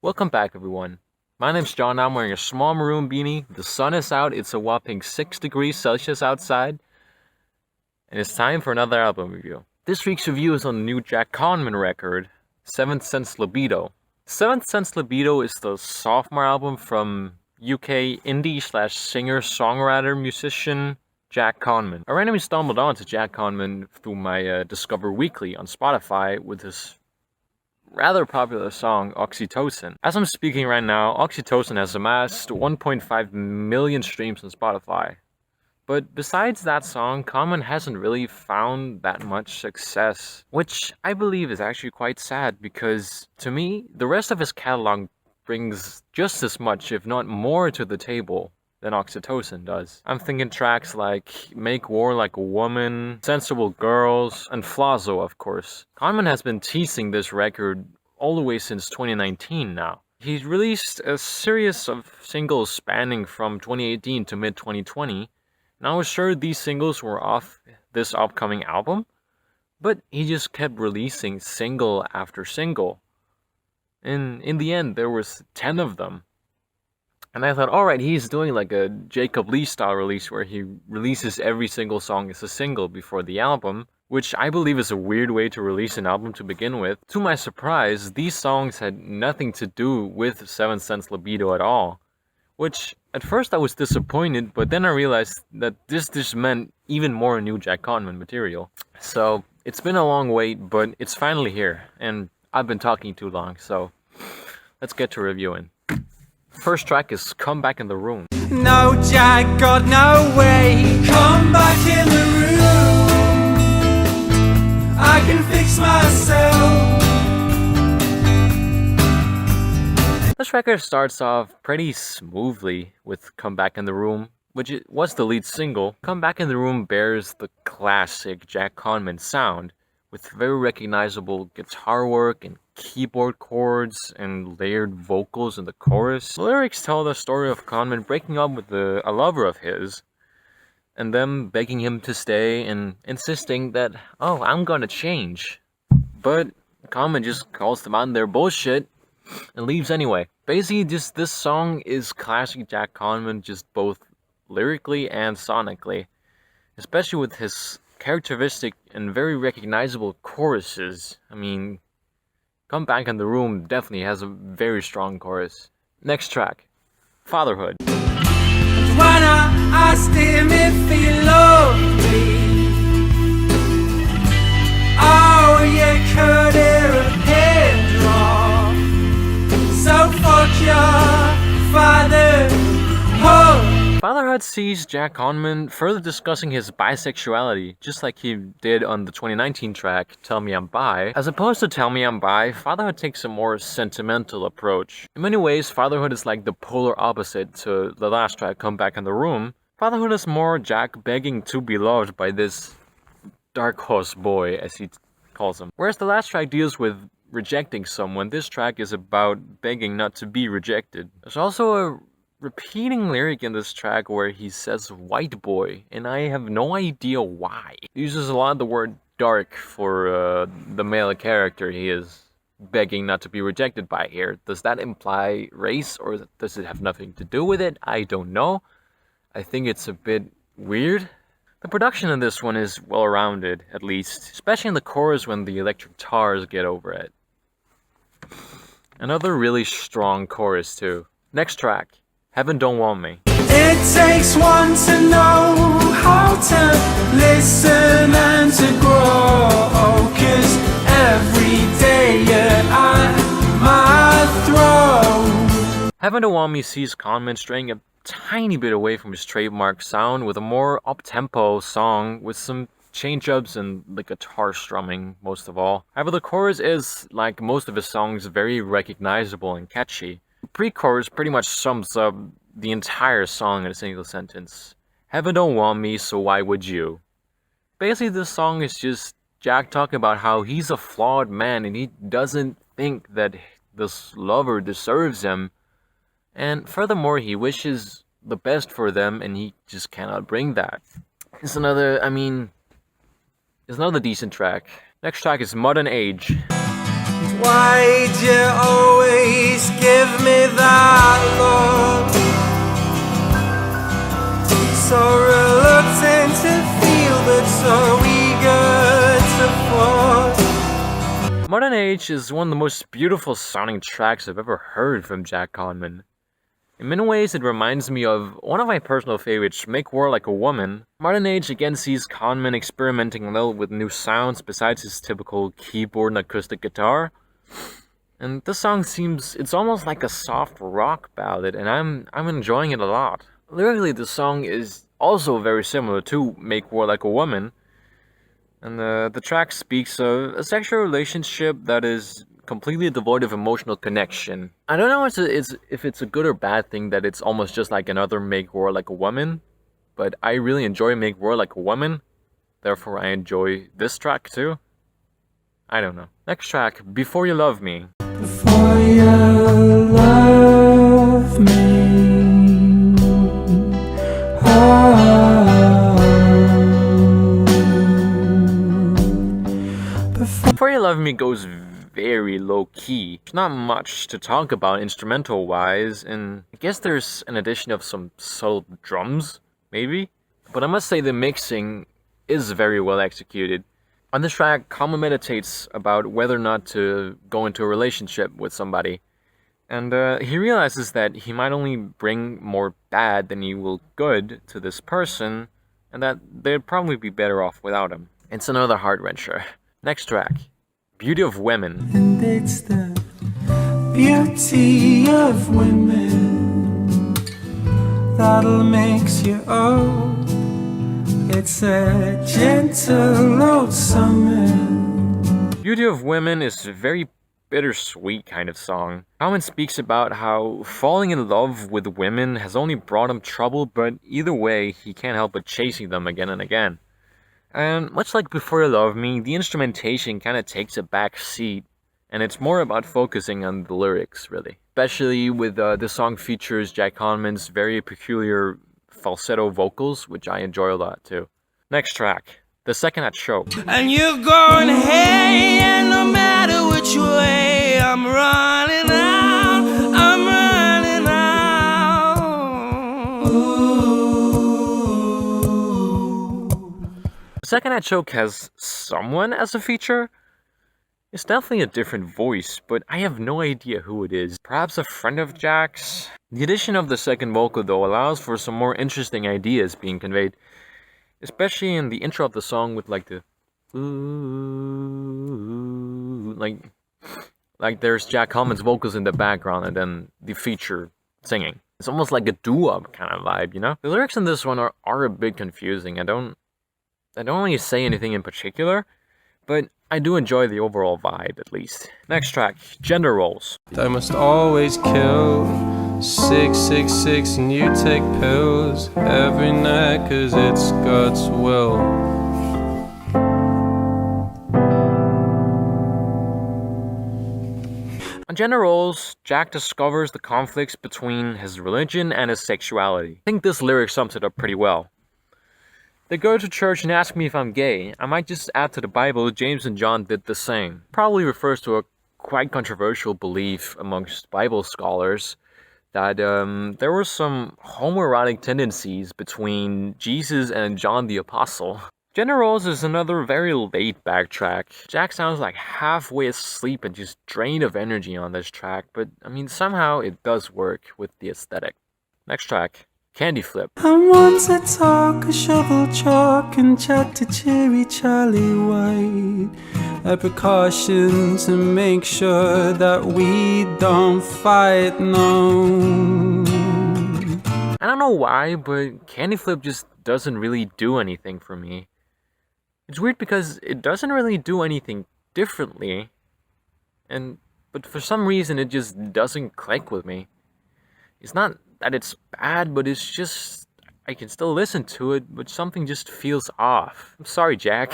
Welcome back, everyone. My name's John. I'm wearing a small maroon beanie. The sun is out. It's a whopping 6 degrees Celsius outside. And it's time for another album review. This week's review is on the new Jack Conman record, Sense Libido. Sense Libido is the sophomore album from UK indie / singer-songwriter musician Jack Conman. I randomly stumbled onto Jack Conman through my Discover Weekly on Spotify with his rather popular song, Oxytocin. As I'm speaking right now, Oxytocin has amassed 1.5 million streams on Spotify. But besides that song, Conman hasn't really found that much success, which I believe is actually quite sad because, to me, the rest of his catalog brings just as much, if not more, to the table than Oxytocin does. I'm thinking tracks like Make War Like a Woman, Sensible Girls, and Flazo, of course. Conman has been teasing this record all the way since 2019 now. He's released a series of singles spanning from 2018 to mid-2020, and I was sure these singles were off this upcoming album, but he just kept releasing single after single. And in the end, there was 10 of them. And I thought, alright, he's doing like a Jacob Lee style release where he releases every single song as a single before the album, which I believe is a weird way to release an album to begin with. To my surprise, these songs had nothing to do with Sense Libido at all, which at first I was disappointed, but then I realized that this just meant even more new Jack Conman material. So it's been a long wait, but it's finally here, and I've been talking too long, so let's get to reviewing. First track is Come Back in the Room. No, Jack, God, no way. Come back in the room. I can fix myself. This record starts off pretty smoothly with Come Back in the Room, which was the lead single. Come Back in the Room bears the classic Jack Conman sound, with very recognizable guitar work and keyboard chords and layered vocals in the chorus. The lyrics tell the story of Conman breaking up with a lover of his, and them begging him to stay and insisting that, oh, I'm gonna change. But Conman just calls them out on their bullshit and leaves anyway. Basically, just this song is classic Jack Conman, just both lyrically and sonically, especially with his characteristic and very recognizable choruses. I mean, Come Back in the Room definitely has a very strong chorus. Next track, Fatherhood. When I asked him if he loved me, oh, you could hear a pin drop. So fuck your fatherhood. Fatherhood sees Jack Conman further discussing his bisexuality, just like he did on the 2019 track, Tell Me I'm Bi. As opposed to Tell Me I'm Bi, Fatherhood takes a more sentimental approach. In many ways, Fatherhood is like the polar opposite to the last track, Come Back in the Room. Fatherhood is more Jack begging to be loved by this dark horse boy, as he calls him. Whereas the last track deals with rejecting someone, this track is about begging not to be rejected. There's also a repeating lyric in this track where he says white boy, and I have no idea why. He uses a lot of the word dark for the male character he is begging not to be rejected by here. Does that imply race, or does it have nothing to do with it? I don't know. I think it's a bit weird. The production in this one is well-rounded, at least, especially in the chorus when the electric guitars get over it. Another really strong chorus too. Next track, Heaven Don't Want Me. It takes one to know how to listen and to grow, 'cause every day you're at my throat. Heaven Don't Want Me sees Conman straying a tiny bit away from his trademark sound with a more up-tempo song with some change-ups and the guitar strumming most of all. However, the chorus is, like most of his songs, very recognizable and catchy. The pre-chorus pretty much sums up the entire song in a single sentence. Heaven don't want me, so why would you? Basically, this song is just Jack talking about how he's a flawed man and he doesn't think that this lover deserves him. And furthermore, he wishes the best for them and he just cannot bring that. It's another decent track. Next track is Modern Age. Why'd you always give Modern Age is one of the most beautiful sounding tracks I've ever heard from Jack Conman. In many ways, it reminds me of one of my personal favorites, Make War Like a Woman. Modern Age again sees Conman experimenting a little with new sounds besides his typical keyboard and acoustic guitar. And this song it's almost like a soft rock ballad, and I'm enjoying it a lot. Lyrically, the song is also very similar to Make War Like a Woman. And the track speaks of a sexual relationship that is completely devoid of emotional connection. I don't know if it's a good or bad thing that it's almost just like another Make War Like a Woman, but I really enjoy Make War Like a Woman, therefore I enjoy this track too. I don't know. Next track, Before You Love Me. Before you love me, Before You Love Me goes very low-key. There's not much to talk about instrumental-wise, and I guess there's an addition of some subtle drums, maybe? But I must say the mixing is very well executed. On this track, Conman meditates about whether or not to go into a relationship with somebody. And he realizes that he might only bring more bad than he will good to this person, and that they'd probably be better off without him. It's another heart-wrencher. Next track, Beauty of Women. and it's the beauty of women that'll make you old. It's a gentle old summer. Beauty of Women is a very bittersweet kind of song. Conman speaks about how falling in love with women has only brought him trouble, but either way, he can't help but chasing them again and again. And much like Before You Love Me, the instrumentation kind of takes a back seat, and it's more about focusing on the lyrics, really. Especially with this song features Jack Conman's very peculiar falsetto vocals, which I enjoy a lot too. Next track, The Second At Show. And you're going, hey, and no matter which way, I'm running out, I'm running out. Ooh. The Second At Show has someone as a feature. It's definitely a different voice, but I have no idea who it is. Perhaps a friend of Jack's? The addition of the second vocal, though, allows for some more interesting ideas being conveyed. Especially in the intro of the song with like the... Ooh, like there's Jack Conman's vocals in the background and then the feature singing. It's almost like a doo-wop kind of vibe, you know? The lyrics in this one are a bit confusing. I don't really say anything in particular, but I do enjoy the overall vibe, at least. Next track, Gender Roles. I must always kill 666 and you take pills every night cause it's God's will. On Gender Roles, Jack discovers the conflicts between his religion and his sexuality. I think this lyric sums it up pretty well. They go to church and ask me if I'm gay. I might just add to the Bible, James and John did the same. Probably refers to a quite controversial belief amongst Bible scholars that there were some homoerotic tendencies between Jesus and John the Apostle. Gender Roles is another very laid-back track. Jack sounds like halfway asleep and just drained of energy on this track, but I mean somehow it does work with the aesthetic. Next track, Candy Flip. I want to talk a shovel chalk and chat to Cherry Charlie White. A precaution to make sure that we don't fight, no. I don't know why, but Candy Flip just doesn't really do anything for me. It's weird because it doesn't really do anything differently, but for some reason it just doesn't click with me. It's not that it's bad, but it's just, I can still listen to it, but something just feels off. I'm sorry, Jack.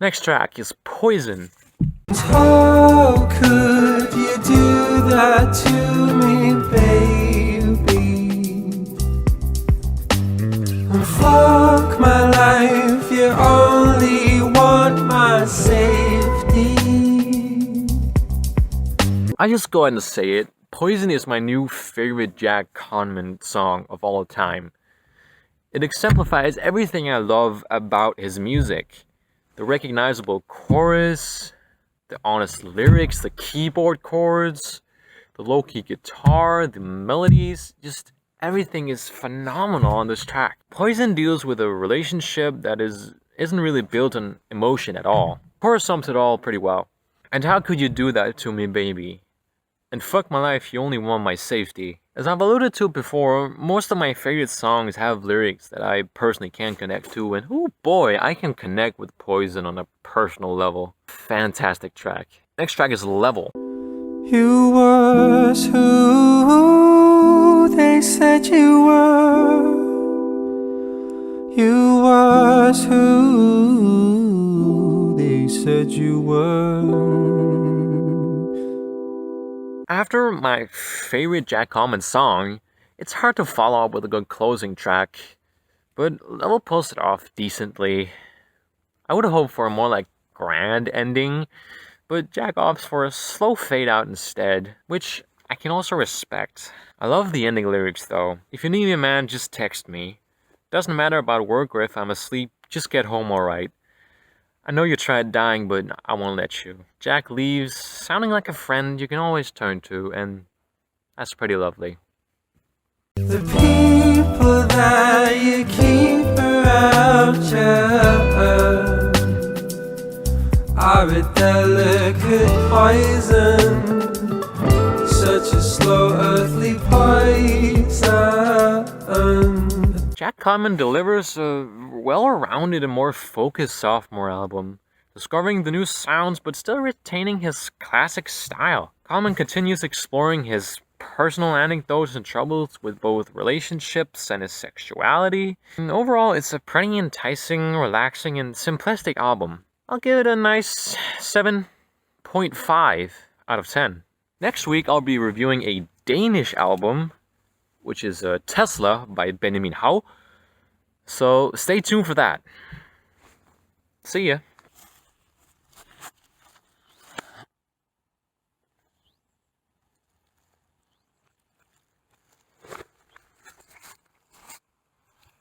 Next track is Poison. How could you do that to me, baby? Fuck my life, you only want my safety. I just go ahead and say it. Poison is my new favorite Jack Conman song of all time. It exemplifies everything I love about his music. The recognizable chorus, The honest lyrics, the keyboard chords, the low-key guitar, the melodies, just everything is phenomenal on this track. Poison deals with a relationship that isn't really built on emotion at all. Chorus sums it all pretty well. And how could you do that to me, baby? And fuck my life, you only want my safety. As I've alluded to before, most of my favorite songs have lyrics that I personally can connect to, and oh boy, I can connect with Poison on a personal level. Fantastic track. Next track is Level. You was who they said you were. You was who they said you were. After my favorite Jack Conman song, it's hard to follow up with a good closing track, but Level pulls it off decently. I would have hoped for a more like grand ending, but Jack opts for a slow fade out instead, which I can also respect. I love the ending lyrics though. If you need me, man, just text me. Doesn't matter about work or if I'm asleep, just get home alright. I know you tried dying, but I won't let you. Jack leaves, sounding like a friend you can always turn to, and that's pretty lovely. The people that you keep around you are a delicate poison, such a slow earthly poison. Jack Conman delivers a well-rounded and more focused sophomore album, discovering the new sounds but still retaining his classic style. Conman continues exploring his personal anecdotes and troubles with both relationships and his sexuality. And overall, it's a pretty enticing, relaxing, and simplistic album. I'll give it a nice 7.5 out of 10. Next week, I'll be reviewing a Danish album, which is Tesla by Benjamin Hav. So stay tuned for that. See ya.